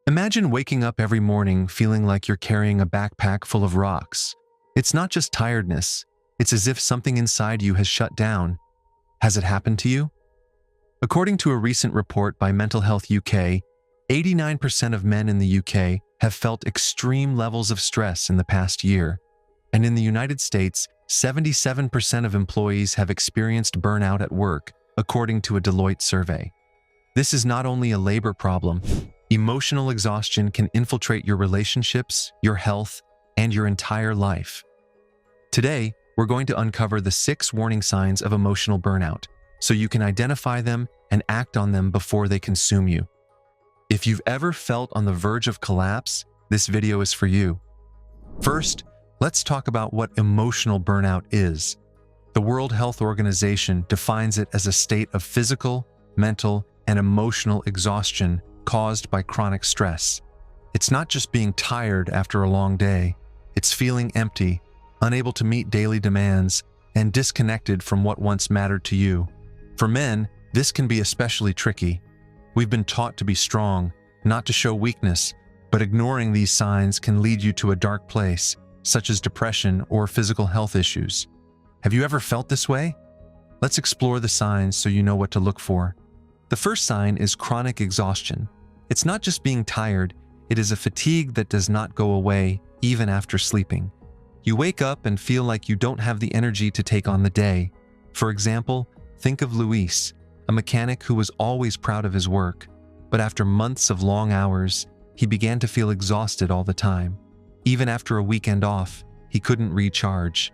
Imagine waking up every morning feeling like you're carrying a backpack full of rocks. It's not just tiredness, it's as if something inside you has shut down. Has it happened to you? According to a recent report by Mental Health UK, 89% of men in the UK have felt extreme levels of stress in the past year. And in the United States, 77% of employees have experienced burnout at work, according to a Deloitte survey. This is not only a labor problem. Emotional exhaustion can infiltrate your relationships, your health, and your entire life. Today, we're going to uncover the 6 warning signs of emotional burnout, so you can identify them and act on them before they consume you. If you've ever felt on the verge of collapse, this video is for you. First, let's talk about what emotional burnout is. The World Health Organization defines it as a state of physical, mental, and emotional exhaustion caused by chronic stress. It's not just being tired after a long day, it's feeling empty, unable to meet daily demands, and disconnected from what once mattered to you. For men, this can be especially tricky. We've been taught to be strong, not to show weakness, but ignoring these signs can lead you to a dark place, such as depression or physical health issues. Have you ever felt this way? Let's explore the signs so you know what to look for. The first sign is chronic exhaustion. It's not just being tired, it is a fatigue that does not go away even after sleeping. You wake up and feel like you don't have the energy to take on the day. For example, think of Luis, a mechanic who was always proud of his work, but after months of long hours, he began to feel exhausted all the time. Even after a weekend off, he couldn't recharge.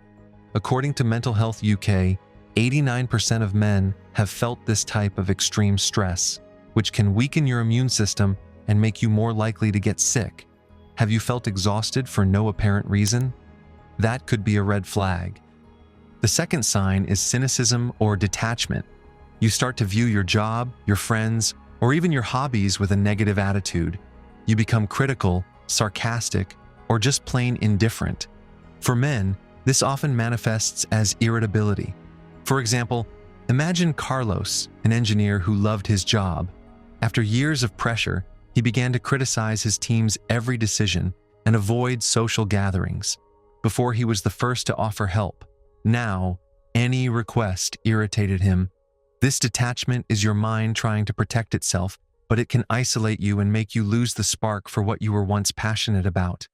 According to Mental Health UK, 89% of men have felt this type of extreme stress, which can weaken your immune system and make you more likely to get sick. Have you felt exhausted for no apparent reason? That could be a red flag. The second sign is cynicism or detachment. You start to view your job, your friends, or even your hobbies with a negative attitude. You become critical, sarcastic, or just plain indifferent. For men, this often manifests as irritability. For example, imagine Carlos, an engineer who loved his job. After years of pressure, he began to criticize his team's every decision and avoid social gatherings. Before he was the first to offer help. Now, any request irritated him. This detachment is your mind trying to protect itself, but it can isolate you and make you lose the spark for what you were once passionate about.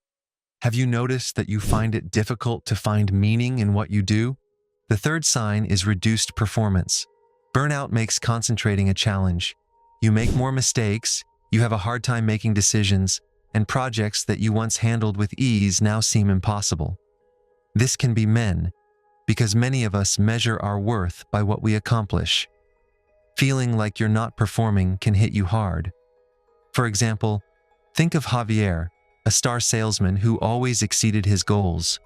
Have you noticed that you find it difficult to find meaning in what you do? The third sign is reduced performance. Burnout makes concentrating a challenge. You make more mistakes, you have a hard time making decisions, and projects that you once handled with ease now seem impossible. This can be men, because many of us measure our worth by what we accomplish. Feeling like you're not performing can hit you hard. For example, think of Javier, a star salesman who always exceeded his goals.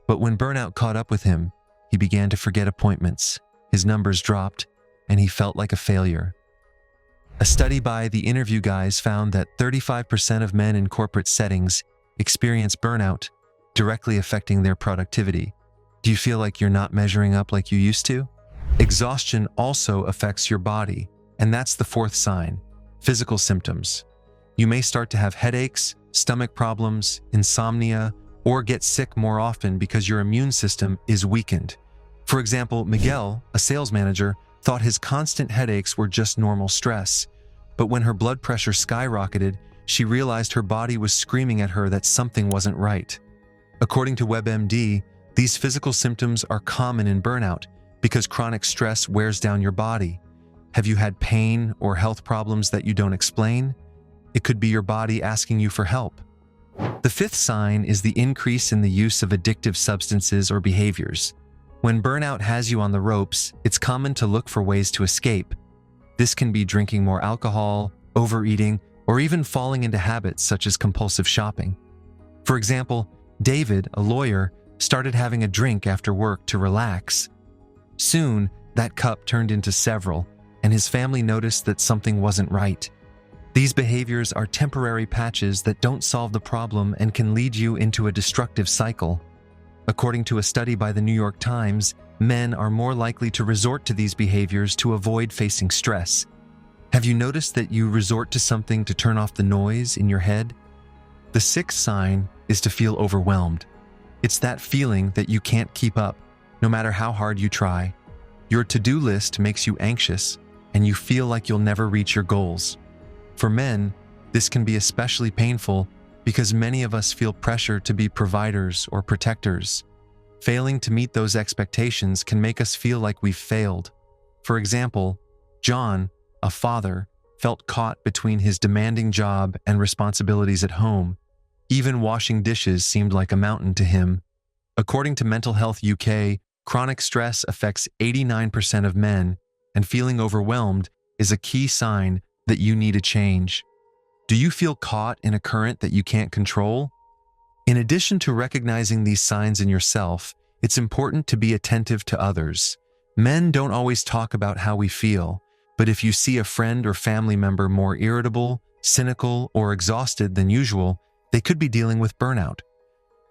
But when burnout caught up with him, he began to forget appointments, his numbers dropped, and he felt like a failure. A study by The Interview Guys found that 35% of men in corporate settings experience burnout, directly affecting their productivity. Do you feel like you're not measuring up like you used to? Exhaustion also affects your body, and that's the fourth sign, physical symptoms. You may start to have headaches, stomach problems, insomnia, or get sick more often because your immune system is weakened. For example, Miguel, a sales manager, thought his constant headaches were just normal stress. But when her blood pressure skyrocketed, she realized her body was screaming at her that something wasn't right. According to WebMD, these physical symptoms are common in burnout because chronic stress wears down your body. Have you had pain or health problems that you don't explain? It could be your body asking you for help. The fifth sign is the increase in the use of addictive substances or behaviors. When burnout has you on the ropes, it's common to look for ways to escape. This can be drinking more alcohol, overeating, or even falling into habits such as compulsive shopping. For example, David, a lawyer, started having a drink after work to relax. Soon, that cup turned into several, and his family noticed that something wasn't right. These behaviors are temporary patches that don't solve the problem and can lead you into a destructive cycle. According to a study by the New York Times, men are more likely to resort to these behaviors to avoid facing stress. Have you noticed that you resort to something to turn off the noise in your head? The sixth sign is to feel overwhelmed. It's that feeling that you can't keep up, no matter how hard you try. Your to-do list makes you anxious, and you feel like you'll never reach your goals. For men, this can be especially painful because many of us feel pressure to be providers or protectors. Failing to meet those expectations can make us feel like we've failed. For example, John, a father, felt caught between his demanding job and responsibilities at home. Even washing dishes seemed like a mountain to him. According to Mental Health UK, chronic stress affects 89% of men, and feeling overwhelmed is a key sign that you need a change. Do you feel caught in a current that you can't control? In addition to recognizing these signs in yourself, it's important to be attentive to others. Men don't always talk about how we feel, but if you see a friend or family member more irritable, cynical, or exhausted than usual, they could be dealing with burnout.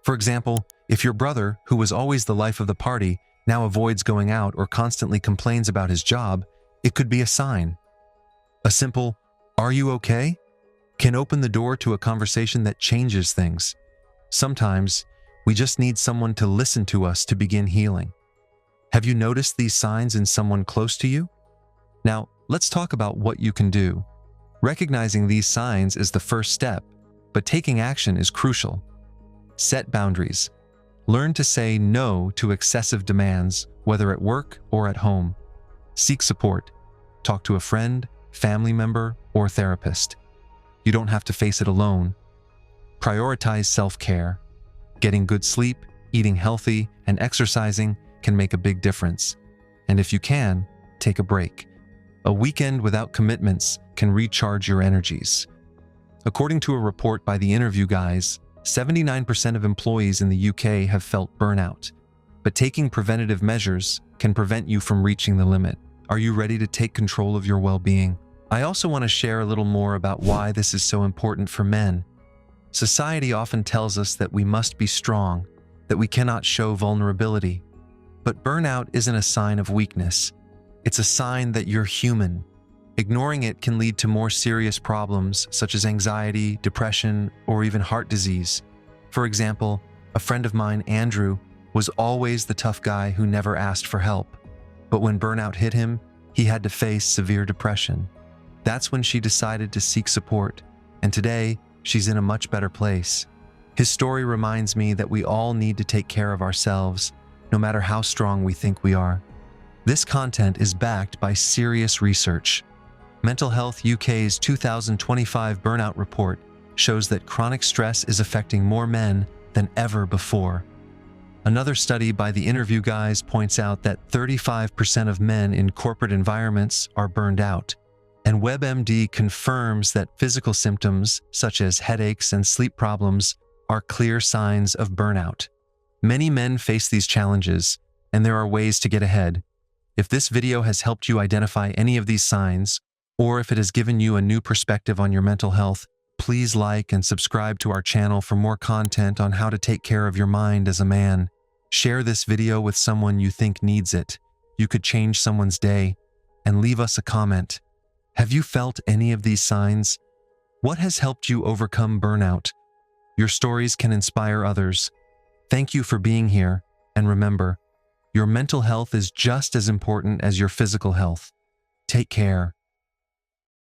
For example, if your brother, who was always the life of the party, now avoids going out or constantly complains about his job, it could be a sign. A simple, "Are you okay?" can open the door to a conversation that changes things. Sometimes, we just need someone to listen to us to begin healing. Have you noticed these signs in someone close to you? Now, let's talk about what you can do. Recognizing these signs is the first step, but taking action is crucial. Set boundaries. Learn to say no to excessive demands, whether at work or at home. Seek support. Talk to a friend, family member, or therapist. You don't have to face it alone. Prioritize self-care. Getting good sleep, eating healthy, and exercising can make a big difference. And if you can, take a break. A weekend without commitments can recharge your energies. According to a report by the Interview Guys, 79% of employees in the UK have felt burnout. But taking preventative measures can prevent you from reaching the limit. Are you ready to take control of your well-being? I also want to share a little more about why this is so important for men. Society often tells us that we must be strong, that we cannot show vulnerability. But burnout isn't a sign of weakness. It's a sign that you're human. Ignoring it can lead to more serious problems such as anxiety, depression, or even heart disease. For example, a friend of mine, Andrew, was always the tough guy who never asked for help. But when burnout hit him, he had to face severe depression. That's when she decided to seek support, and today, she's in a much better place. His story reminds me that we all need to take care of ourselves, no matter how strong we think we are. This content is backed by serious research. Mental Health UK's 2025 Burnout Report shows that chronic stress is affecting more men than ever before. Another study by the Interview Guys points out that 35% of men in corporate environments are burned out. And WebMD confirms that physical symptoms, such as headaches and sleep problems, are clear signs of burnout. Many men face these challenges, and there are ways to get ahead. If this video has helped you identify any of these signs, or if it has given you a new perspective on your mental health, please like and subscribe to our channel for more content on how to take care of your mind as a man. Share this video with someone you think needs it. You could change someone's day. And leave us a comment. Have you felt any of these signs? What has helped you overcome burnout? Your stories can inspire others. Thank you for being here, and remember, your mental health is just as important as your physical health. Take care.